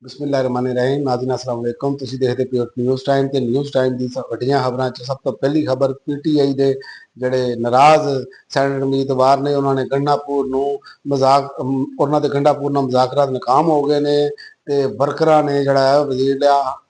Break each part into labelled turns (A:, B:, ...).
A: ਬਿਸਮਿਲ੍ਲਾਹਿਰਰਹਿਮਾਨਿਰਰਹੀਮ। ਨਾਜ਼ਰੀਨ अस्सलाम वालेकुम। ਤੁਸੀਂ ਦੇਖਦੇ ਪਏ ਹੋ ਨਿਊਜ਼ ਟਾਈਮ ਤੇ ਨਿਊਜ਼ ਟਾਈਮ ਦੀ ਵੱਡੀਆਂ ਖਬਰਾਂ 'ਚ ਸਭ ਤੋਂ ਪਹਿਲੀ ਖਬਰ ਪੀਟੀਆਈ ਦੇ ਜਿਹੜੇ ਨਾਰਾਜ਼ ਸੈਨੇਟ ਉਮੀਦਵਾਰ ਨੇ ਉਹਨਾਂ ਨੇ ਗੰਡਾਪੁਰ ਨੂੰ ਉਹਨਾਂ ਦੇ ਗੰਡਾਪੁਰ ਨਾਲ ਮੁਜ਼ਾਕਰਾਤ ਨਾਕਾਮ ਹੋ ਗਏ ਨੇ ਤੇ ਵਰਕਰਾਂ ਨੇ ਜਿਹੜਾ ਹੈ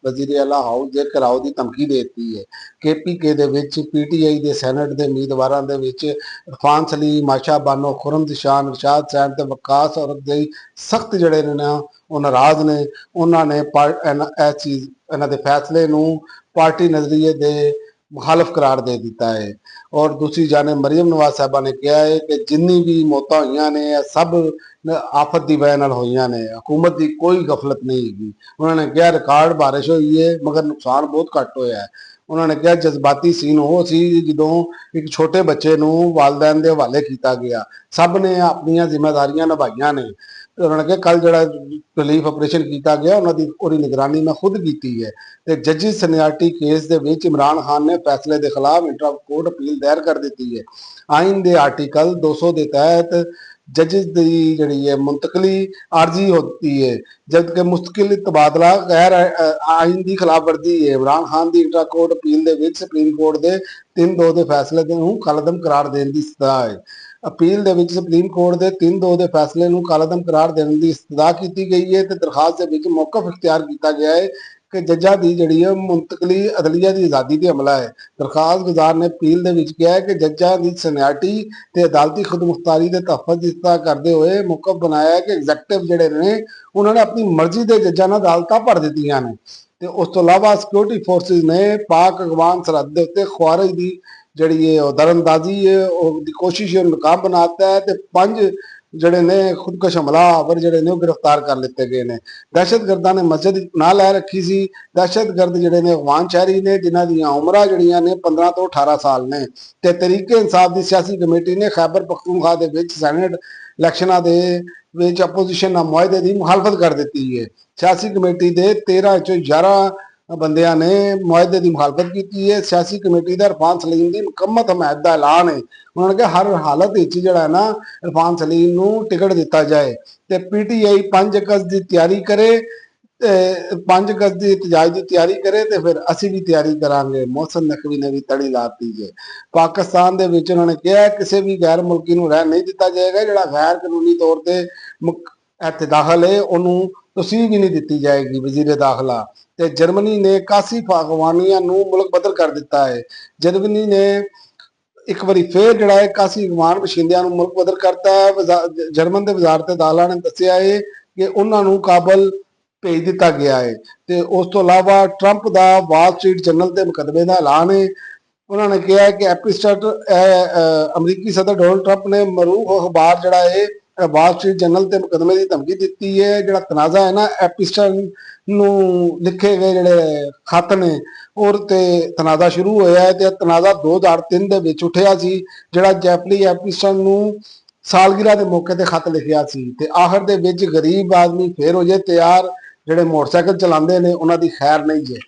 A: ਵਜ਼ੀਰ ਆਲਾ ਹਾਊਸ ਦੇ ਘਿਰਾਓ ਦੀ ਧਮਕੀ ਦੇ ਦਿੱਤੀ ਹੈ। ਕੇਪੀਕੇ ਦੇ ਵਿੱਚ ਪੀਟੀਆਈ ਦੇ ਸੈਨੇਟ ਦੇ ਉਮੀਦਵਾਰਾਂ ਦੇ ਵਿੱਚ ਇਰਫਾਨ ਸਲੀਮ, ਆਸ਼ਾ ਬਾਨੋ, ਖੁਰਮਦਸ਼ਾਨ, ਰਸ਼ਾਦ ਸੈਨ ਤੇ ਵਕਾਸ ਔਰਤ ਦੇ ਸਖਤ ਜਿਹੜੇ ਨੇ ਨਾ ਉਹ ਨਾਰਾਜ਼ ਨੇ। ਉਹਨਾਂ ਨੇ ਇਹਨਾਂ ਦੇ ਫੈਸਲੇ ਨੂੰ ਪਾਰਟੀ ਨਜ਼ਰੀਏ ਦੇ ਮੁਖਾਲਫ ਕਰਾਰ ਦੇ ਦਿੱਤਾ ਹੈ। ਔਰ ਦੂਸਰੀ ਜਾਨੇ ਮਰੀਮ ਨਵਾਜ਼ ਸਾਹਿਬਾ ਨੇ ਕਿਹਾ ਹੈ ਕਿ ਜਿੰਨੀ ਵੀ ਮੌਤਾਂ ਹੋਈਆਂ ਨੇ ਇਹ ਸਭ ਆਫਤ ਦੀ ਵਜ੍ਹਾ ਨਾਲ ਹੋਈਆਂ ਨੇ, ਹਕੂਮਤ ਦੀ ਕੋਈ ਗਫਲਤ ਨਹੀਂ ਹੈਗੀ। ਉਹਨਾਂ ਨੇ ਕਿਹਾ ਰਿਕਾਰਡ ਬਾਰਿਸ਼ ਹੋਈ ਹੈ ਮਗਰ ਨੁਕਸਾਨ ਬਹੁਤ ਘੱਟ ਹੋਇਆ ਹੈ। ਉਹਨਾਂ ਨੇ ਕਿਹਾ ਜਜ਼ਬਾਤੀ ਸੀਨ ਉਹ ਸੀ ਜਦੋਂ ਇੱਕ ਛੋਟੇ ਬੱਚੇ ਨੂੰ ਵਾਲਦੈਨ ਦੇ ਹਵਾਲੇ ਕੀਤਾ ਗਿਆ। ਸਭ ਨੇ ਆਪਣੀਆਂ ਜ਼ਿੰਮੇਵਾਰੀਆਂ ਨਿਭਾਈਆਂ ਨੇ। ਉਹਨਾਂ ਨੇ ਕਿਹਾ ਕੱਲ ਜਿਹੜਾ ਰਿਲੀਫ ਆਪਰੇਸ਼ਨ ਕੀਤਾ ਗਿਆ ਉਹਦੀ ਨਿਗਰਾਨੀ ਮੈਂ ਖੁਦ ਕੀਤੀ ਹੈ। ਤੇ ਜੱਜੀ ਸੀਨੀਅਰਟੀ ਕੇਸ ਦੇ ਵਿੱਚ ਇਮਰਾਨ ਖਾਨ ਨੇ ਫੈਸਲੇ ਦੇ ਖਿਲਾਫ ਇੰਟਰ ਕੋਰਟ ਅਪੀਲ ਦਾਇਰ ਕਰ ਦਿੱਤੀ ਹੈ। ਆਇਨ ਦੇ ਆਰਟੀਕਲ 200 ਦੇ ਤਹਿਤ ਜੱਜਿਸ ਦੀ ਜਿਹੜੀ ਹੈ ਮੁੰਤਕਲੀ ਆਰਜੀ ਹੋਤੀ ਹੈ, ਜਦਕਿ ਮੁਸਤਕਿਲ ਤਬਾਦਲਾ ਗੈਰ ਆਇਨ ਦੀ ਖਿਲਾਫਵਰਜੀ ਹੈ। ਇਮਰਾਨ ਖਾਨ ਦੀ ਇੰਟਰ ਕੋਰਟ ਅਪੀਲ ਦੇ ਵਿੱਚ ਸੁਪਰੀਮ ਕੋਰਟ ਦੇ 3-2 ਦੇ ਫੈਸਲੇ ਨੂੰ ਕਲਅਦਮ ਕਰਾਰ ਦੇਣ ਦੀ ਸਜ਼ਾ ਹੈ। ਅਪੀਲ ਦੇ ਵਿੱਚ ਸੁਪਰੀਮ ਕੋਰਟ ਦੇ 3-2 ਦੇ ਫੈਸਲੇ ਨੂੰ ਕਲਅਦਮ ਕਰਾਰ ਦੇਣ ਦੀ ਸਜ਼ਾ ਕੀਤੀ ਗਈ ਹੈ ਤੇ ਦਰਖਾਸਤ ਦੇ ਵਿੱਚ ਮੌਕਫ ਇਖਤਿਆਰ ਕੀਤਾ ਗਿਆ ਹੈ ਕਿ ਜੱਜਾਂ ਦੀ ਜਿਹੜੀ ਹੈ ਮੁੰਤਕਲੀ ਅਦਲੀਆ ਦੀ ਆਜ਼ਾਦੀ ਤੇ ਹਮਲਾ ਹੈ। ਦਰਖਾਸਤ ਗੁਜ਼ਾਰ ਨੇ ਅਪੀਲ ਦੇ ਵਿੱਚ ਕਿਹਾ ਹੈ ਕਿ ਜੱਜਾਂ ਦੀ ਸੀਨੀਅਰਟੀ ਤੇ ਅਦਾਲਤੀ ਖੁਦਮੁਖਤਾਰੀ ਦੇ ਤਹਫੁਜ਼ ਦੀ ਸਜ਼ਾ ਕਰਦੇ ਹੋਏ ਮੌਕਫ ਬਣਾਇਆ ਹੈ ਕਿ ਐਗਜ਼ੈਕਟਿਵ ਜਿਹੜੇ ਨੇ ਉਹਨਾਂ ਨੇ ਆਪਣੀ ਮਰਜ਼ੀ ਦੇ ਜੱਜਾਂ ਨਾਲ ਅਦਾਲਤਾਂ ਭਰ ਦਿੱਤੀਆਂ ਨੇ। ਤੇ ਉਸ ਤੋਂ ਇਲਾਵਾ ਸਿਕਿਉਰਿਟੀ ਫੋਰਸਿਸ ਨੇ ਪਾਕ ਅਫਗਾਨ ਸਰਹੱਦ ਦੇ ਉੱਤੇ ਖੁਆਰਜ ਦੀ ਜਿਹੜੀ ਹੈ ਉਹ ਦਰਅੰਦਾਜ਼ੀ ਹੈ ਉਹ ਦੀ ਕੋਸ਼ਿਸ਼ ਨੂੰ ਨਾਕਾਮ ਬਣਾਤਾ ਹੈ ਤੇ 5 ਜਿਹੜੇ ਨੇ ਖੁਦਕਸ਼ ਹਮਲਾਵਰ ਜਿਹੜੇ ਨੇ ਉਹ ਗ੍ਰਿਫਤਾਰ ਕਰ ਲਿੱਤੇ ਗਏ ਨੇ। ਦਹਿਸ਼ਤਗਰਦਾਂ ਨੇ ਮਸਜਿਦ ਨਾ ਲੈ ਰੱਖੀ ਸੀ। ਦਹਿਸ਼ਤਗਰਦ ਜਿਹੜੇ ਨੇ ਅਫਗਾਨ ਸ਼ਹਿਰੀ ਨੇ ਜਿਨ੍ਹਾਂ ਦੀਆਂ ਉਮਰਾਂ ਜਿਹੜੀਆਂ ਨੇ 15 ਤੋਂ 18 ਸਾਲ ਨੇ। ਤੇ ਤਰੀਕੇ ਇਨਸਾਫ ਦੀ ਸਿਆਸੀ ਕਮੇਟੀ ਨੇ ਖੈਬਰ ਪਖਤੂਨਖਵਾ ਦੇ ਵਿੱਚ ਸੈਨੇਟ ਇਲੈਕਸ਼ਨਾਂ ਦੇ ਵਿੱਚ ਆਪੋਜੀਸ਼ਨ ਨਾਲ ਮੁਆਹਦੇ ਦੀ ਮੁਖਾਲਫਤ ਕਰ ਦਿੱਤੀ ਹੈ। ਸਿਆਸੀ ਕਮੇਟੀ ਦੇ 13 ਚੋਂ 11 ਬੰਦਿਆਂ ਨੇ ਮੁਆਹਦੇ ਦੀ ਮੁਖਾਲਫਤ ਕੀਤੀ ਹੈ। ਸਿਆਸੀ ਕਮੇਟੀ ਦਾ ਇਰਫਾਨ ਸਲੀਮ ਦੀ ਮੁਕੰਮਲ ਹਮਾਇਤ ਦਾ ਐਲਾਨ ਹੈ। ਉਹਨਾਂ ਨੇ ਕਿਹਾ ਹਰ ਹਾਲਤ ਵਿੱਚ ਜਿਹੜਾ ਹੈ ਨਾ ਇਰਫਾਨ ਸਲੀਮ ਨੂੰ ਟਿਕਟ ਦਿੱਤਾ ਜਾਏ ਤੇ ਪੀਟੀਆਈ 5 ਅਗਸਤ ਦੀ ਤਿਆਰੀ ਕਰੇ, 5 ਅਗਸਤ ਦੀ ਇਤਜਾਜ ਦੀ ਤਿਆਰੀ ਕਰੇ ਤੇ ਫਿਰ ਅਸੀਂ ਵੀ ਤਿਆਰੀ ਕਰਾਂਗੇ। ਮੋਹਸਨ ਨਕਵੀ ਨੇ ਵੀ ਤੜੀ ਲਾਤੀ ਜੇ। ਪਾਕਿਸਤਾਨ ਦੇ ਵਿੱਚ ਉਹਨਾਂ ਨੇ ਕਿਹਾ ਕਿਸੇ ਵੀ ਗੈਰ ਮੁਲਕੀ ਨੂੰ ਰਹਿਣ ਨਹੀਂ ਦਿੱਤਾ ਜਾਏਗਾ। ਜਿਹੜਾ ਗੈਰ ਕਾਨੂੰਨੀ ਤੌਰ ਤੇ ਇੱਥੇ ਦਾਖਲ ਹੈ ਉਹਨੂੰ ਤਸੀਹ ਵੀ ਨਹੀਂ ਦਿੱਤੀ ਜਾਏਗੀ। ਵਜ਼ੀਰ ਦਾਖਲਾ ਤੇ ਜਰਮਨੀ ਨੇ ਕਾਸਿਫ ਅਗਵਾਨੀਆਂ ਨੂੰ ਮੁਲਕ ਬਦਲ ਕਰ ਦਿੱਤਾ ਹੈ। ਜਰਮਨੀ ਨੇ ਇੱਕ ਵਾਰੀ ਫੇਰ ਜਿਹੜਾ ਹੈ ਕਾਸੀ ਅਗਵਾਨ ਬਸ਼ਿੰਦਿਆਂ ਨੂੰ ਮੁਲਕ ਬਦਲ ਕਰਤਾ ਹੈ। ਜਰਮਨ ਦੇ ਵਜ਼ਾਰਤ ਦਾਖਲਾ ਨੇ ਦੱਸਿਆ ਹੈ ਕਿ ਉਹਨਾਂ ਨੂੰ ਕਾਬਲ ਭੇਜ ਦਿੱਤਾ ਗਿਆ ਹੈ। ਤੇ ਉਸ ਤੋਂ ਇਲਾਵਾ ਟਰੰਪ ਦਾ ਵਾਲ ਸਟਰੀਟ ਜਰਨਲ ਤੇ ਮੁਕੱਦਮੇ ਦਾ ਐਲਾਨ ਹੈ। ਉਹਨਾਂ ਨੇ ਕਿਹਾ ਕਿ ਐਪੀਸਟਾਟ ਅਮਰੀਕੀ ਸਦਰ ਡੋਨਲਡ ਟਰੰਪ ਨੇ ਮਰੂਫ ਅਖਬਾਰ ਜਿਹੜਾ ਹੈ ਵਾਲ ਸਟਰੀਟ ਜਰਨਲ ਤੇ ਮੁਕੱਦਮੇ ਦੀ ਧਮਕੀ ਦਿੱਤੀ ਹੈ। ਜਿਹੜਾ ਤਨਾਜ਼ਾ ਹੈ ਨਾ ਐਪੀਸਟਾਟ ਨੂੰ ਲਿਖੇ ਗਏ ਜਿਹੜੇ ਖੱਤ ਨੇ ਔਰ ਤੇ ਤਨਾਜ਼ਾ ਸ਼ੁਰੂ ਹੋਇਆ ਹੈ ਤੇ ਤਨਾਜ਼ਾ 2003 ਦੇ ਵਿੱਚ ਉੱਠਿਆ ਸੀ ਜਿਹੜਾ ਜੈਫਰੀ ਐਪੀਸਟਨ ਨੂੰ ਸਾਲਗਿਰਾ ਦੇ ਮੌਕੇ ਤੇ ਖੱਤ ਲਿਖਿਆ ਸੀ। ਤੇ ਆਖਰ ਦੇ ਵਿੱਚ ਗਰੀਬ ਆਦਮੀ ਫੇਰ ਹੋ ਜੇ ਤਿਆਰ ਜਿਹੜੇ ਮੋਟਰਸਾਈਕਲ ਚਲਾਉਂਦੇ ਨੇ ਉਹਨਾਂ ਦੀ ਖੈਰ ਨਹੀਂ ਜੇ।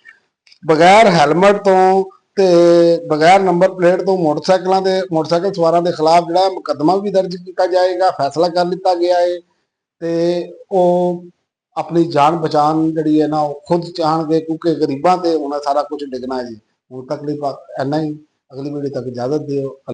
A: ਬਗੈਰ ਹੈਲਮਟ ਤੋਂ ਤੇ ਬਗੈਰ ਨੰਬਰ ਪਲੇਟ ਤੋਂ ਮੋਟਰਸਾਈਕਲ ਸਵਾਰਾਂ ਦੇ ਖਿਲਾਫ ਜਿਹੜਾ ਮੁਕੱਦਮਾ ਵੀ ਦਰਜ ਕੀਤਾ ਜਾਏਗਾ। ਫੈਸਲਾ ਕਰ ਲਿੱਤਾ ਗਿਆ ਹੈ ਤੇ ਉਹ ਆਪਣੀ ਜਾਨ ਬਚਾਉਣ ਜਿਹੜੀ ਹੈ ਨਾ ਉਹ ਖੁਦ ਚਾਹਣਗੇ ਕਿਉਂਕਿ ਗਰੀਬਾਂ ਤੇ ਹੁਣ ਸਾਰਾ ਕੁਝ ਡਿੱਗਣਾ ਹੈ ਜੀ। ਹੁਣ ਤੱਕ ਲਈ ਇੰਨਾ ਹੀ। ਅਗਲੀ ਵੀਡੀਓ ਤੱਕ ਇਜਾਜ਼ਤ ਦਿਓ।